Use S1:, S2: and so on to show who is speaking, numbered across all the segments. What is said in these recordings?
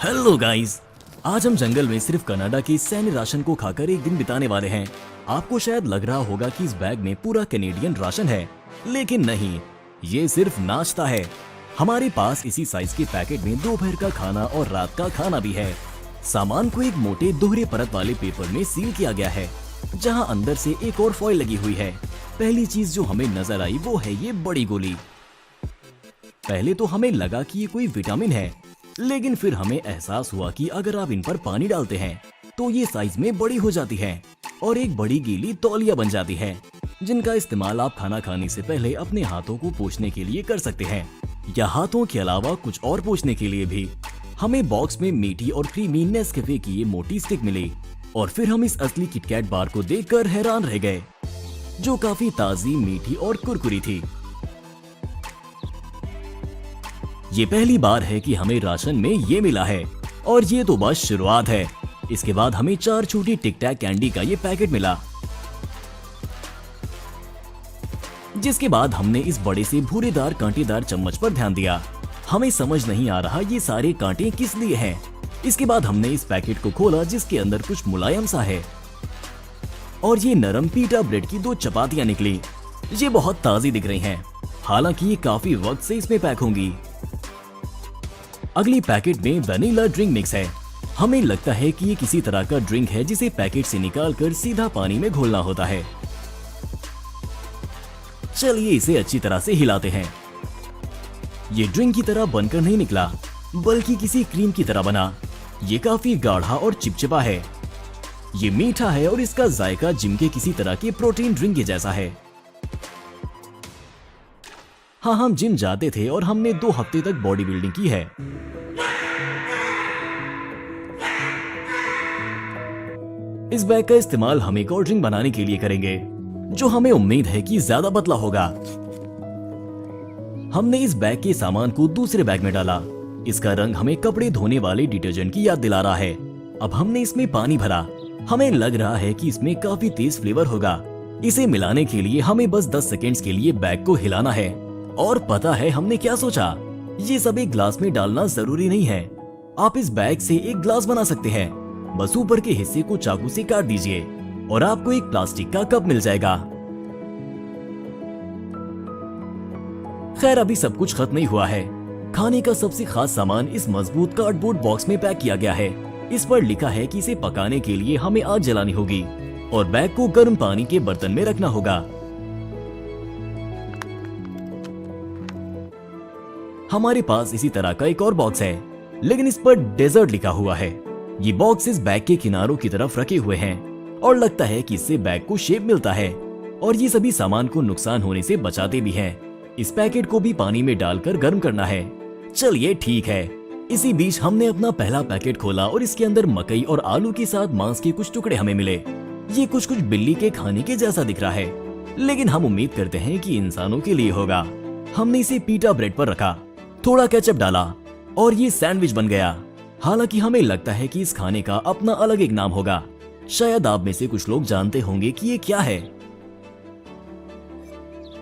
S1: Hello guys, आज हम जंगल में सिर्फ कनाडा के सैन्य राशन को खाकर एक दिन बिताने वाले हैं। आपको शायद लग रहा होगा कि इस बैग में पूरा कैनेडियन राशन है, लेकिन नहीं, ये सिर्फ नाश्ता है। हमारे पास इसी साइज के पैकेट में दोपहर का खाना और रात का खाना भी है। सामान को एक मोटे दोहरे परत वाले पेपर में सील किया गया है, जहां अंदर से एक और फॉइल लगी हुई है। पहली चीज जो हमें नजर आई वो है ये बड़ी गोली। पहले तो हमें लगा कि ये कोई विटामिन है, लेकिन फिर हमें एहसास हुआ कि अगर आप इन पर पानी डालते हैं तो ये साइज में बड़ी हो जाती है और एक बड़ी गीली तौलिया बन जाती है, जिनका इस्तेमाल आप खाना खाने से पहले अपने हाथों को पोंछने के लिए कर सकते हैं, या हाथों के अलावा कुछ और पोंछने के लिए भी। हमें बॉक्स में मीठी और क्रीमी नेस्कैफे की ये मोटी स्टिक मिली और फिर हम इस असली किटकैट बार को देखकर हैरान रह गए, जो काफी ताजी, मीठी और कुरकुरी थी। ये पहली बार है कि हमें राशन में ये मिला है और ये तो बस शुरुआत है। इसके बाद हमें 4 छोटी टिक टैक कैंडी का ये पैकेट मिला, जिसके बाद हमने इस बड़े से भूरेदार कांटेदार चम्मच पर ध्यान दिया। हमें समझ नहीं आ रहा ये सारे कांटे किस लिए हैं। इसके बाद हमने इस पैकेट को खोला, जिसके अंदर कुछ मुलायम सा है और ये नरम पीटा ब्रेड की 2 चपातियां निकली। ये बहुत ताजी दिख रही हैं, हालांकि ये काफी वक्त से इसमें पैक होंगी। अगली पैकेट में वनीला ड्रिंक मिक्स है। हमें लगता है कि ये किसी तरह का ड्रिंक है जिसे पैकेट से निकालकर सीधा पानी में घोलना होता है। चलिए इसे अच्छी तरह से हिलाते हैं। ये ड्रिंक की तरह बनकर नहीं निकला, बल्कि किसी क्रीम की तरह बना। ये काफी गाढ़ा और चिपचिपा है। ये मीठा है और इसका जायका जिम के किसी तरह के प्रोटीन ड्रिंक के जैसा है। हाँ, हम जिम जाते थे और हमने 2 हफ्ते तक बॉडी बिल्डिंग की है। इस बैग का इस्तेमाल हम एक और ड्रिंक बनाने के लिए करेंगे, जो हमें उम्मीद है कि ज्यादा पतला होगा। हमने इस बैग के सामान को दूसरे बैग में डाला। इसका रंग हमें कपड़े धोने वाले डिटर्जेंट की याद दिला रहा है। अब हमने इसमें पानी भरा। हमें लग रहा है कि इसमें काफी तेज फ्लेवर होगा। इसे मिलाने के लिए हमें बस 10 सेकेंड्स के लिए बैग को हिलाना है। और पता है हमने क्या सोचा? ये सब एक ग्लास में डालना जरूरी नहीं है। आप इस बैग से एक ग्लास बना सकते हैं। बस ऊपर के हिस्से को चाकू से काट दीजिए और आपको एक प्लास्टिक का कप मिल जाएगा। खैर, अभी सब कुछ खत्म नहीं हुआ है। खाने का सबसे खास सामान इस मजबूत कार्डबोर्ड बॉक्स में पैक किया गया है। इस पर लिखा है कि इसे पकाने के लिए हमें आग जलानी होगी और बैग को गर्म पानी के बर्तन में रखना होगा। हमारे पास इसी तरह का एक और बॉक्स है, लेकिन इस पर डेजर्ट लिखा हुआ है। ये बॉक्स इस बैग के किनारों की तरफ रखे हुए हैं और लगता है कि इससे बैग को शेप मिलता है और ये सभी सामान को नुकसान होने से बचाते भी हैं। इस पैकेट को भी पानी में डालकर गर्म करना है। चलिए ठीक है। इसी बीच हमने अपना पहला पैकेट खोला और इसके अंदर मकई और आलू के साथ मांस के कुछ टुकड़े हमें मिले। ये कुछ बिल्ली के खाने के जैसा दिख रहा है, लेकिन हम उम्मीद करते हैं कि इंसानों के लिए होगा। हमने इसे पीटा ब्रेड पर रखा, थोड़ा केचप डाला और ये सैंडविच बन गया। हालांकि हमें लगता है कि इस खाने का अपना अलग एक नाम होगा। शायद आप में से कुछ लोग जानते होंगे कि ये क्या है।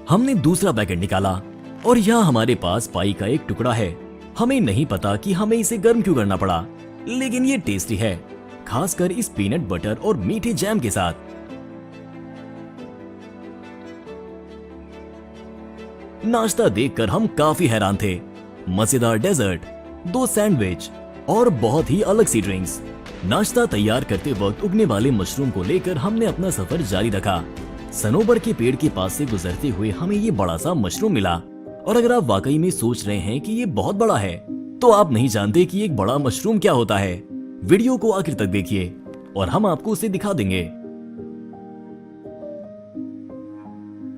S1: हमने दूसरा पैकेट निकाला और यहाँ हमारे पास पाई का एक टुकड़ा है। हमें नहीं पता कि हमें इसे गर्म क्यों करना पड़ा, लेकिन ये टेस्टी है, खासकर इस पीनट बटर और मीठे जैम के साथ। नाश्ता देखकर हम काफी हैरान थे। मजेदार डेजर्ट, 2 सैंडविच और बहुत ही अलग सी ड्रिंक्स। नाश्ता तैयार करते वक्त उगने वाले मशरूम को लेकर हमने अपना सफर जारी रखा। सनोबर के पेड़ के पास से गुजरते हुए हमें ये बड़ा सा मशरूम मिला। और अगर आप वाकई में सोच रहे हैं कि ये बहुत बड़ा है, तो आप नहीं जानते कि एक बड़ा मशरूम क्या होता है। वीडियो को आखिर तक देखिए और हम आपको उसे दिखा देंगे।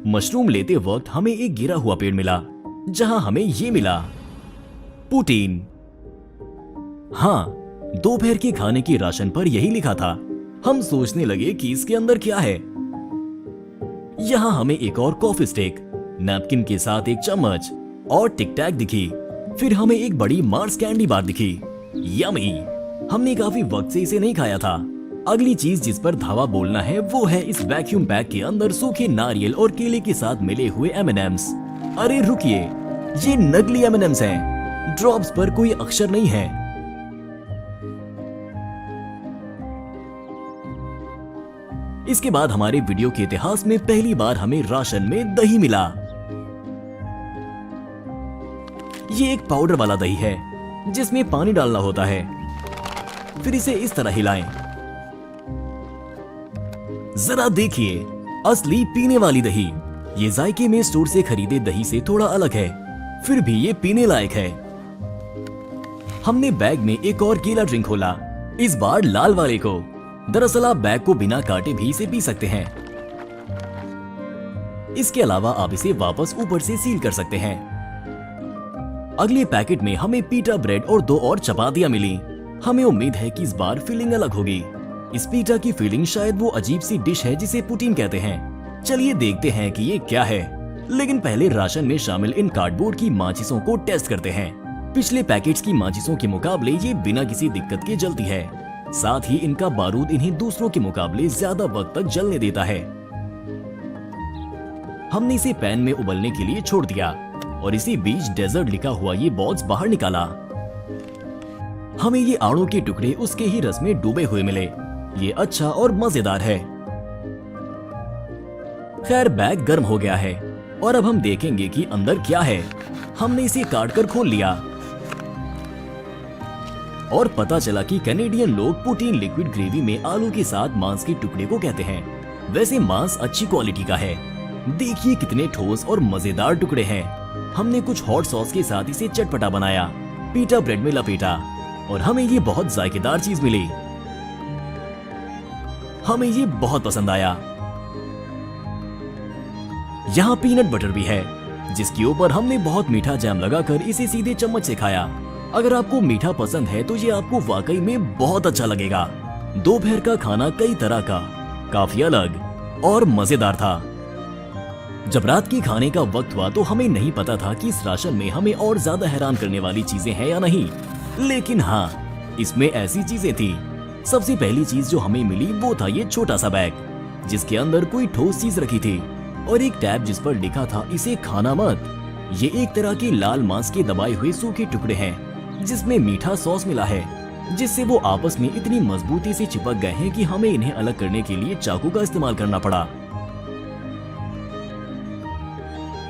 S1: मशरूम लेते वक्त हमें एक गिरा हुआ पेड़ मिला, जहां हमें ये मिला पुटीन। हाँ, दोपहर के खाने के राशन पर यही लिखा था। हम सोचने लगे कि इसके अंदर क्या है। यहाँ हमें एक और कॉफी स्टिक, नैपकिन के साथ एक चम्मच और टिक टैक दिखी। फिर हमें एक बड़ी मार्स कैंडी बार दिखी। यम्मी! हमने काफी वक्त से इसे नहीं खाया था। अगली चीज जिस पर धावा बोलना है वो है इस वैक्यूम पैक के अंदर सूखे नारियल और केले के साथ मिले हुए M&Ms। अरे रुकिए, ये नकली M&Ms हैं। ड्रॉप्स पर कोई अक्षर नहीं है। इसके बाद हमारे वीडियो के इतिहास में पहली बार हमें राशन में दही मिला। ये एक पाउडर वाला दही है जिसमें पानी डालना होता है, फिर इसे इस तरह हिलाएं। जरा देखिए, असली पीने वाली दही। ये जायके में स्टोर से खरीदे दही से थोड़ा अलग है, फिर भी ये पीने लायक है। हमने बैग में एक और केला ड्रिंक खोला, इस बार लाल वाले को। दरअसल आप बैग को बिना काटे भी इसे पी सकते हैं। इसके अलावा आप इसे वापस ऊपर से सील कर सकते हैं। अगले पैकेट में हमें पीटा ब्रेड और 2 और चपातियां मिली। हमें उम्मीद है कि इस बार फीलिंग अलग होगी। इस पीटा की फीलिंग शायद वो अजीब सी डिश है जिसे पुटीन कहते हैं। चलिए देखते हैं कि ये क्या है। लेकिन पहले राशन में शामिल इन कार्डबोर्ड की माचिसों को टेस्ट करते हैं। पिछले पैकेट्स की माचिसों के मुकाबले ये बिना किसी दिक्कत के जलती है। साथ ही इनका बारूद इन्हें दूसरों के मुकाबले ज्यादा वक्त तक जलने देता है। हमने इसे पैन में उबलने के लिए छोड़ दिया और इसी बीच डेजर्ट लिखा हुआ ये बॉल्स बाहर निकाला। हमें ये आड़ू के टुकड़े उसके ही रस में डूबे हुए मिले। ये अच्छा और मजेदार है। खैर, बैग गर्म हो गया है और अब हम देखेंगे कि अंदर क्या है। हमने इसे काटकर खोल लिया और पता चला कि कैनेडियन लोग पुटीन लिक्विड ग्रेवी में आलू के साथ मांस के टुकड़े को कहते हैं। वैसे मांस अच्छी क्वालिटी का है। देखिए कितने ठोस और मजेदार टुकड़े हैं। हमने कुछ हॉट सॉस के साथ इसे चटपटा बनाया, पीटा ब्रेड में लपेटा और हमें ये बहुत जायकेदार चीज मिली। हमें ये बहुत पसंद आया। यहाँ पीनट बटर भी है जिसके ऊपर हमने बहुत मीठा जैम लगाकर इसे सीधे चम्मच से खाया। अगर आपको मीठा पसंद है तो ये आपको वाकई में बहुत अच्छा लगेगा। दोपहर का खाना कई तरह का, काफी अलग और मजेदार था। जब रात के खाने का वक्त हुआ तो हमें नहीं पता था कि इस राशन में हमें और ज्यादा हैरान करने वाली चीजें हैं या नहीं, लेकिन हाँ, इसमें ऐसी चीजें थी। सबसे पहली चीज जो हमें मिली वो था ये छोटा सा बैग जिसके अंदर कोई ठोस चीज रखी थी और एक टैब जिस पर लिखा था इसे खाना मत। ये एक तरह के लाल मांस के दबाए हुए सूखे टुकड़े हैं जिसमें मीठा सॉस मिला है, जिससे वो आपस में इतनी मजबूती से चिपक गए हैं कि हमें इन्हें अलग करने के लिए चाकू का इस्तेमाल करना पड़ा।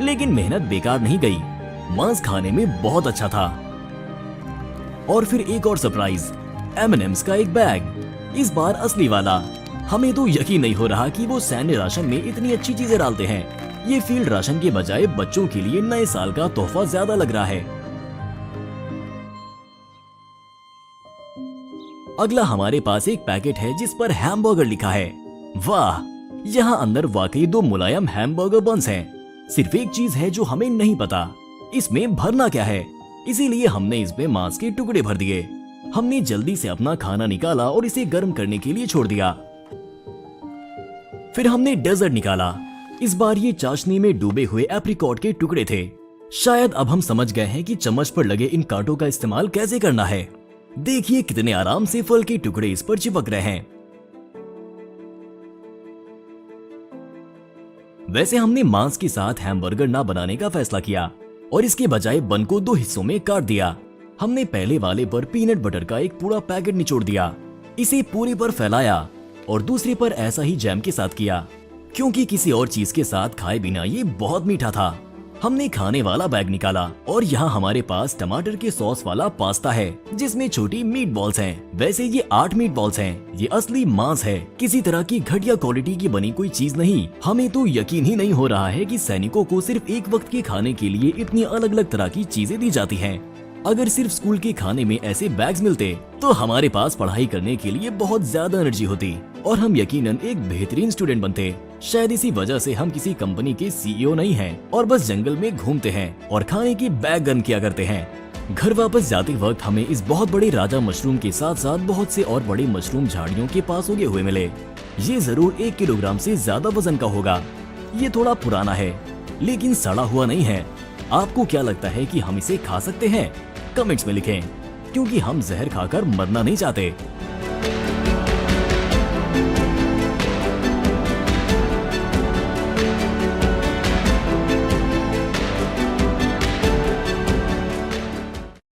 S1: लेकिन मेहनत बेकार नहीं गई। मांस खाने में बहुत अच्छा था। और फिर एक और सरप्राइज, M&M's का एक बैग, इस बार असली वाला। हमें तो यकीन नहीं हो रहा कि वो सैन्य राशन में इतनी अच्छी चीजें डालते हैं। ये फील्ड राशन के बजाय बच्चों के लिए नए साल का तोहफा ज्यादा लग रहा है। अगला हमारे पास एक पैकेट है जिस पर हैमबर्गर लिखा है। वाह, यहाँ अंदर वाकई 2 मुलायम हैमबर्गर बन्स हैं। सिर्फ एक चीज है जो हमें नहीं पता, इसमें भरना क्या है। इसीलिए हमने इसमें मांस के टुकड़े भर दिए। हमने जल्दी से अपना खाना निकाला और इसे गर्म करने के लिए छोड़ दिया। फिर हमने डेजर्ट निकाला। इस बार ये चाशनी में डूबे हुए एप्रिकॉट के टुकड़े थे। शायद अब हम समझ गए हैं कि चम्मच पर लगे इन कांटों का इस्तेमाल कैसे करना है। देखिए कितने आराम से फल के टुकड़े इस पर चिपक रहे हैं। वैसे हमने मांस के साथ हैमबर्गर ना बनाने का फैसला किया और इसके बजाय बन को 2 हिस्सों में काट दिया। हमने पहले वाले पर पीनट बटर का एक पूरा पैकेट निचोड़ दिया, इसे पूरे पर फैलाया और दूसरे पर ऐसा ही जैम के साथ किया, क्योंकि किसी और चीज के साथ खाए बिना ये बहुत मीठा था। हमने खाने वाला बैग निकाला और यहाँ हमारे पास टमाटर के सॉस वाला पास्ता है जिसमें छोटी मीट बॉल्स हैं। वैसे ये 8 मीट बॉल्स हैं। ये असली मांस है, किसी तरह की घटिया क्वालिटी की बनी कोई चीज नहीं। हमें तो यकीन ही नहीं हो रहा है कि सैनिकों को सिर्फ एक वक्त के खाने के लिए इतनी अलग अलग तरह की चीजें दी जाती हैं। अगर सिर्फ स्कूल के खाने में ऐसे बैग्स मिलते तो हमारे पास पढ़ाई करने के लिए बहुत ज्यादा एनर्जी होती और हम यकीनन एक बेहतरीन स्टूडेंट बनते। शायद इसी वजह से हम किसी कंपनी के CEO नहीं हैं और बस जंगल में घूमते हैं और खाने की बैग गर्म किया करते हैं। घर वापस जाते वक्त हमें इस बहुत बड़े राजा मशरूम के साथ साथ बहुत से और बड़े मशरूम झाड़ियों के पास उगे हुए मिले। ये जरूर 1 किलोग्राम से ज्यादा वजन का होगा। ये थोड़ा पुराना है लेकिन सड़ा हुआ नहीं है। आपको क्या लगता है कि हम इसे खा सकते हैं? कमेंट्स में लिखें, क्योंकि हम जहर खाकर मरना नहीं चाहते।